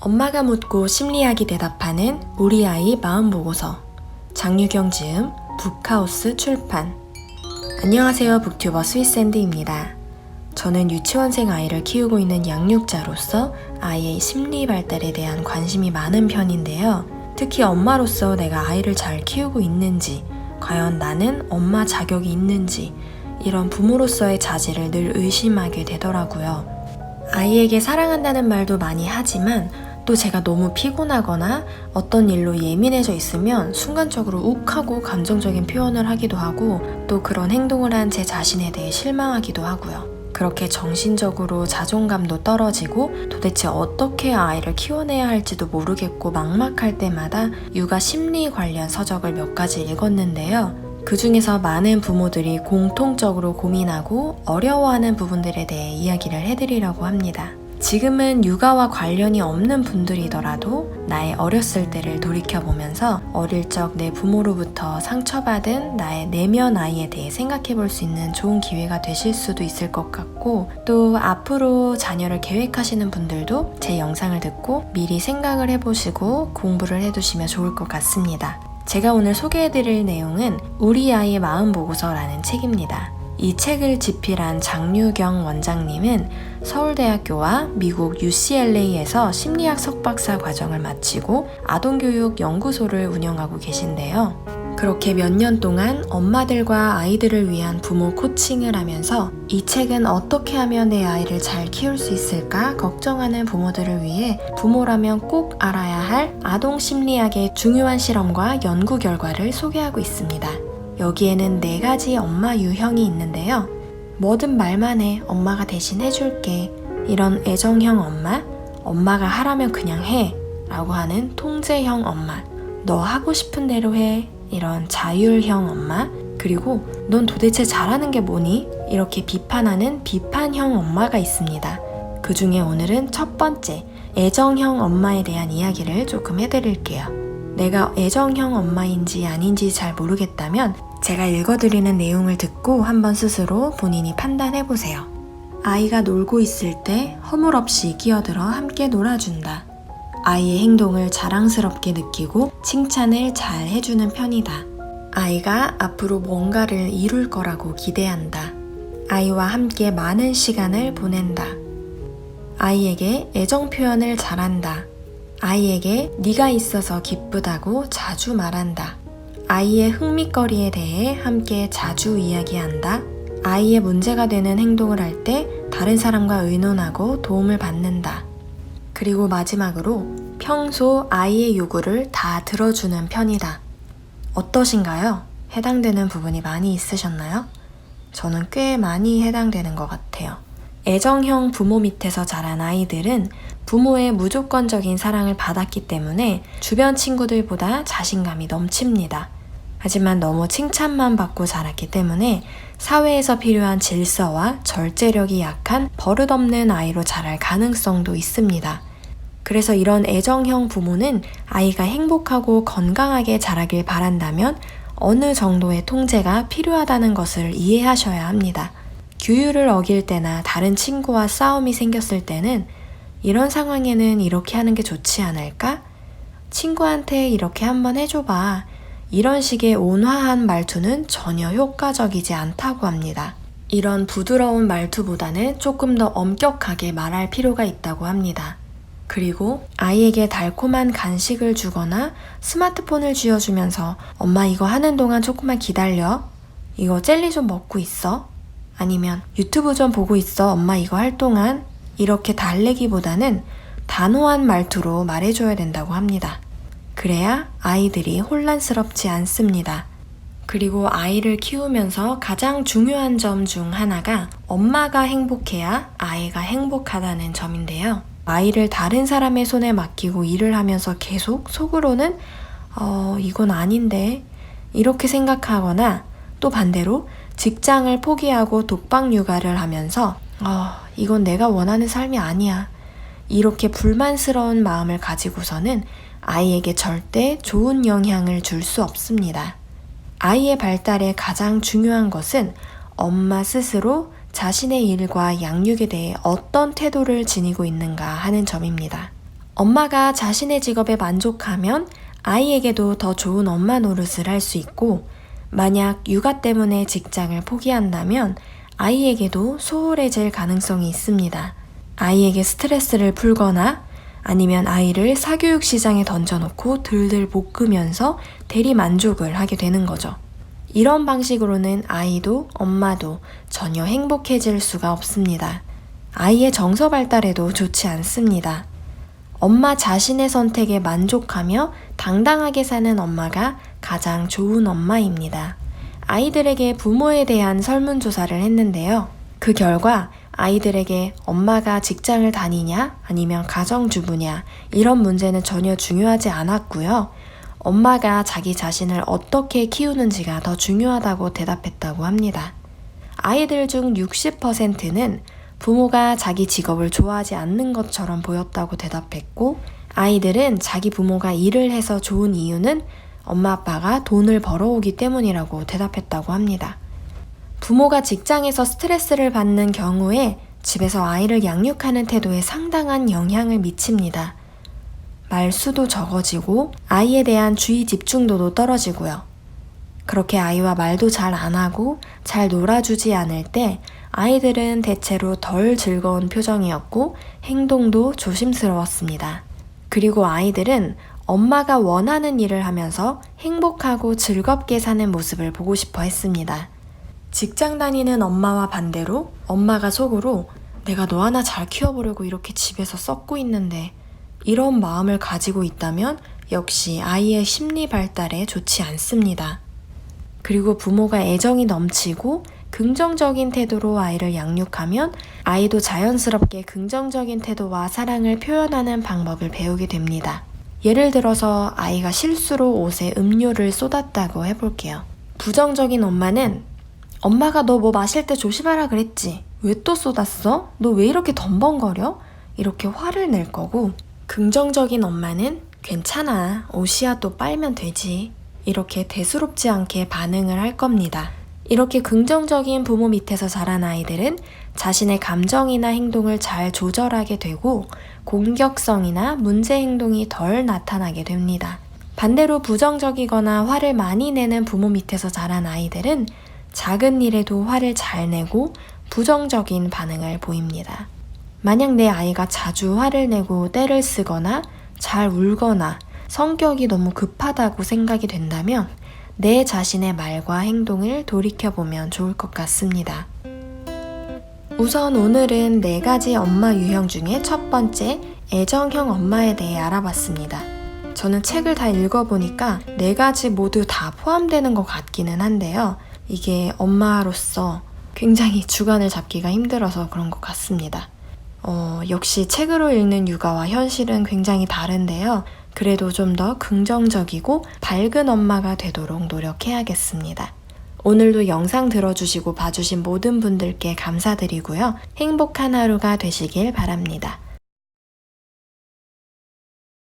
엄마가 묻고 심리학이 대답하는 우리 아이 마음보고서. 장유경 지음, 북하우스 출판. 안녕하세요, 북튜버 스윗샌드입니다. 저는 유치원생 아이를 키우고 있는 양육자로서 아이의 심리 발달에 대한 관심이 많은 편인데요. 특히 엄마로서 내가 아이를 잘 키우고 있는지, 과연 나는 엄마 자격이 있는지, 이런 부모로서의 자질을 늘 의심하게 되더라고요. 아이에게 사랑한다는 말도 많이 하지만 또 제가 너무 피곤하거나 어떤 일로 예민해져 있으면 순간적으로 욱하고 감정적인 표현을 하기도 하고 또 그런 행동을 한 제 자신에 대해 실망하기도 하고요. 그렇게 정신적으로 자존감도 떨어지고 도대체 어떻게 아이를 키워내야 할지도 모르겠고 막막할 때마다 육아 심리 관련 서적을 몇 가지 읽었는데요. 그 중에서 많은 부모들이 공통적으로 고민하고 어려워하는 부분들에 대해 이야기를 해드리려고 합니다. 지금은 육아와 관련이 없는 분들이더라도 나의 어렸을 때를 돌이켜보면서 어릴 적 내 부모로부터 상처받은 나의 내면 아이에 대해 생각해볼 수 있는 좋은 기회가 되실 수도 있을 것 같고, 또 앞으로 자녀를 계획하시는 분들도 제 영상을 듣고 미리 생각을 해보시고 공부를 해두시면 좋을 것 같습니다. 제가 오늘 소개해드릴 내용은 우리 아이의 마음보고서라는 책입니다. 이 책을 집필한 장유경 원장님은 서울대학교와 미국 UCLA에서 심리학 석박사 과정을 마치고 아동교육 연구소를 운영하고 계신데요. 그렇게 몇 년 동안 엄마들과 아이들을 위한 부모 코칭을 하면서 이 책은 어떻게 하면 내 아이를 잘 키울 수 있을까 걱정하는 부모들을 위해 부모라면 꼭 알아야 할 아동 심리학의 중요한 실험과 연구 결과를 소개하고 있습니다. 여기에는 4가지 엄마 유형이 있는데요. 뭐든 말만 해, 엄마가 대신 해줄게, 이런 애정형 엄마, 엄마가 하라면 그냥 해 라고 하는 통제형 엄마, 너 하고 싶은 대로 해, 이런 자율형 엄마, 그리고 넌 도대체 잘하는 게 뭐니? 이렇게 비판하는 비판형 엄마가 있습니다. 그 중에 오늘은 첫 번째, 애정형 엄마에 대한 이야기를 조금 해드릴게요. 내가 애정형 엄마인지 아닌지 잘 모르겠다면 제가 읽어드리는 내용을 듣고 한번 스스로 본인이 판단해보세요. 아이가 놀고 있을 때 허물없이 끼어들어 함께 놀아준다. 아이의 행동을 자랑스럽게 느끼고 칭찬을 잘 해주는 편이다. 아이가 앞으로 뭔가를 이룰 거라고 기대한다. 아이와 함께 많은 시간을 보낸다. 아이에게 애정 표현을 잘한다. 아이에게 네가 있어서 기쁘다고 자주 말한다. 아이의 흥미거리에 대해 함께 자주 이야기한다. 아이의 문제가 되는 행동을 할 때 다른 사람과 의논하고 도움을 받는다. 그리고 마지막으로 평소 아이의 요구를 다 들어주는 편이다. 어떠신가요? 해당되는 부분이 많이 있으셨나요? 저는 꽤 많이 해당되는 것 같아요. 애정형 부모 밑에서 자란 아이들은 부모의 무조건적인 사랑을 받았기 때문에 주변 친구들보다 자신감이 넘칩니다. 하지만 너무 칭찬만 받고 자랐기 때문에 사회에서 필요한 질서와 절제력이 약한 버릇없는 아이로 자랄 가능성도 있습니다. 그래서 이런 애정형 부모는 아이가 행복하고 건강하게 자라길 바란다면 어느 정도의 통제가 필요하다는 것을 이해하셔야 합니다. 규율을 어길 때나 다른 친구와 싸움이 생겼을 때는 이런 상황에는 이렇게 하는 게 좋지 않을까? 친구한테 이렇게 한번 해줘봐. 이런 식의 온화한 말투는 전혀 효과적이지 않다고 합니다. 이런 부드러운 말투보다는 조금 더 엄격하게 말할 필요가 있다고 합니다. 그리고 아이에게 달콤한 간식을 주거나 스마트폰을 쥐어주면서 엄마 이거 하는 동안 조금만 기다려. 이거 젤리 좀 먹고 있어. 아니면 유튜브 좀 보고 있어. 엄마 이거 할 동안. 이렇게 달래기보다는 단호한 말투로 말해줘야 된다고 합니다. 그래야 아이들이 혼란스럽지 않습니다. 그리고 아이를 키우면서 가장 중요한 점 중 하나가 엄마가 행복해야 아이가 행복하다는 점인데요. 아이를 다른 사람의 손에 맡기고 일을 하면서 계속 속으로는 이건 아닌데 이렇게 생각하거나 또 반대로 직장을 포기하고 독박 육아를 하면서 이건 내가 원하는 삶이 아니야. 이렇게 불만스러운 마음을 가지고서는 아이에게 절대 좋은 영향을 줄 수 없습니다. 아이의 발달에 가장 중요한 것은 엄마 스스로 자신의 일과 양육에 대해 어떤 태도를 지니고 있는가 하는 점입니다. 엄마가 자신의 직업에 만족하면 아이에게도 더 좋은 엄마 노릇을 할 수 있고, 만약 육아 때문에 직장을 포기한다면 아이에게도 소홀해질 가능성이 있습니다. 아이에게 스트레스를 풀거나 아니면 아이를 사교육 시장에 던져놓고 들들 볶으면서 대리 만족을 하게 되는 거죠. 이런 방식으로는 아이도 엄마도 전혀 행복해질 수가 없습니다. 아이의 정서 발달에도 좋지 않습니다. 엄마 자신의 선택에 만족하며 당당하게 사는 엄마가 가장 좋은 엄마입니다. 아이들에게 부모에 대한 설문조사를 했는데요. 그 결과 아이들에게 엄마가 직장을 다니냐 아니면 가정주부냐 이런 문제는 전혀 중요하지 않았고요. 엄마가 자기 자신을 어떻게 키우는지가 더 중요하다고 대답했다고 합니다. 아이들 중 60%는 부모가 자기 직업을 좋아하지 않는 것처럼 보였다고 대답했고, 아이들은 자기 부모가 일을 해서 좋은 이유는 엄마 아빠가 돈을 벌어오기 때문이라고 대답했다고 합니다. 부모가 직장에서 스트레스를 받는 경우에 집에서 아이를 양육하는 태도에 상당한 영향을 미칩니다. 말수도 적어지고 아이에 대한 주의 집중도도 떨어지고요. 그렇게 아이와 말도 잘 안 하고 잘 놀아주지 않을 때 아이들은 대체로 덜 즐거운 표정이었고 행동도 조심스러웠습니다. 그리고 아이들은 엄마가 원하는 일을 하면서 행복하고 즐겁게 사는 모습을 보고 싶어 했습니다. 직장 다니는 엄마와 반대로 엄마가 속으로 내가 너 하나 잘 키워보려고 이렇게 집에서 썩고 있는데 이런 마음을 가지고 있다면 역시 아이의 심리 발달에 좋지 않습니다. 그리고 부모가 애정이 넘치고 긍정적인 태도로 아이를 양육하면 아이도 자연스럽게 긍정적인 태도와 사랑을 표현하는 방법을 배우게 됩니다. 예를 들어서 아이가 실수로 옷에 음료를 쏟았다고 해볼게요. 부정적인 엄마는 엄마가 너 뭐 마실 때 조심하라 그랬지? 왜 또 쏟았어? 너 왜 이렇게 덤벙거려? 이렇게 화를 낼 거고, 긍정적인 엄마는 괜찮아, 옷이야 또 빨면 되지. 이렇게 대수롭지 않게 반응을 할 겁니다. 이렇게 긍정적인 부모 밑에서 자란 아이들은 자신의 감정이나 행동을 잘 조절하게 되고 공격성이나 문제 행동이 덜 나타나게 됩니다. 반대로 부정적이거나 화를 많이 내는 부모 밑에서 자란 아이들은 작은 일에도 화를 잘 내고 부정적인 반응을 보입니다. 만약 내 아이가 자주 화를 내고 떼를 쓰거나 잘 울거나 성격이 너무 급하다고 생각이 된다면 내 자신의 말과 행동을 돌이켜보면 좋을 것 같습니다. 우선 오늘은 4가지 엄마 유형 중에 첫 번째, 애정형 엄마에 대해 알아봤습니다. 저는 책을 다 읽어보니까 4가지 모두 다 포함되는 것 같기는 한데요. 이게 엄마로서 굉장히 주관을 잡기가 힘들어서 그런 것 같습니다. 역시 책으로 읽는 육아와 현실은 굉장히 다른데요. 그래도 좀 더 긍정적이고 밝은 엄마가 되도록 노력해야겠습니다. 오늘도 영상 들어주시고 봐주신 모든 분들께 감사드리고요. 행복한 하루가 되시길 바랍니다.